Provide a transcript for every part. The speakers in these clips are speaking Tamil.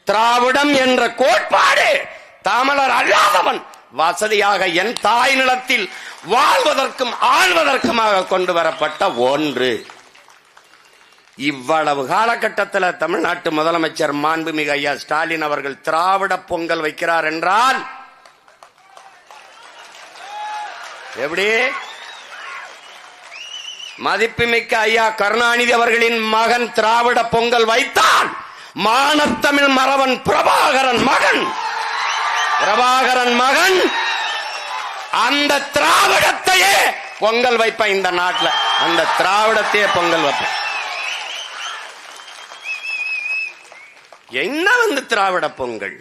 திராவிடம் என்ற கோட்பாடு தமிழர் அல்லாதவன் வசதியாக என் தாய் நிலத்தில் வாழ்வதற்கும் ஆள்வதற்குமாக கொண்டு வரப்பட்ட ஒன்று. இவ்வளவு காலகட்டத்தில் தமிழ்நாட்டு முதலமைச்சர் மாண்புமிகு ஐயா ஸ்டாலின் அவர்கள் திராவிட பொங்கல் வைக்கிறார் என்றால் எப்படி? மதிப்புமிக்க ஐயா கருணாநிதி அவர்களின் மகன் திராவிட பொங்கல் வைத்தான். மானத்தமிழ் மறவன் பிரபாகரன் மகன் அந்த திராவிடத்தையே பொங்கல் வைப்பேன். இந்த நாட்டில் அந்த திராவிடத்தையே பொங்கல் வைப்பேன். என்ன வந்து திராவிட பொங்கல்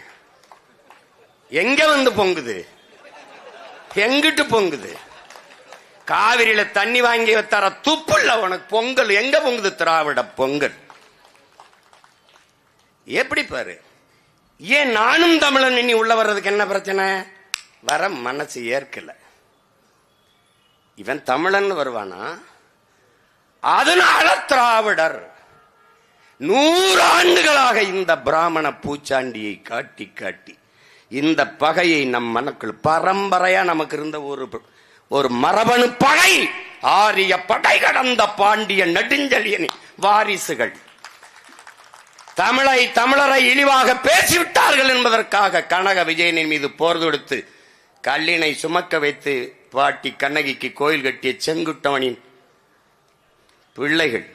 எங்க வந்து பொங்குது? எங்கிட்டு பொங்குது? காவிரியில தண்ணி வாங்கி தர துப்புள்ள உனக்கு பொங்கல் எங்க பொங்குது? திராவிட பொங்கல் எப்படி பாரு? ஏன் நானும் தமிழன் இனி உள்ள வர்றதுக்கு என்ன பிரச்சனை? வர மனசு ஏற்கல. இவன் தமிழன் வருவானா? அதனால திராவிடர் 100 ஆண்டுகளாக இந்த பிராமண பூச்சாண்டியை காட்டி காட்டி இந்த பகையை நம் மனக்குள் பரம்பரையா நமக்கு இருந்த ஒரு மரபணு பகை. ஆரிய படை கடந்த பாண்டிய நெடுஞ்செழியன் வாரிசுகள் தமிழரை இழிவாக பேசிவிட்டார்கள் என்பதற்காக கனக விஜயனின் மீது போர் தொடுத்து கல்லினை சுமக்க வைத்து பாட்டி கண்ணகிக்கு கோயில் கட்டிய செங்குட்டவனின் பிள்ளைகள்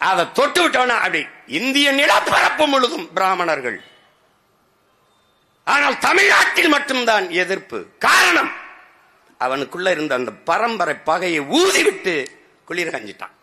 அதை தொட்டு விட்டவன அப்படி இந்திய நிலப்பரப்பு முழுதும் பிராமணர்கள். ஆனால் தமிழ்நாட்டில் மட்டும்தான் எதிர்ப்பு. காரணம் அவனுக்குள்ள இருந்த அந்த பரம்பரை பகையை ஊதிவிட்டு குளிர் காஞ்சிட்டான்.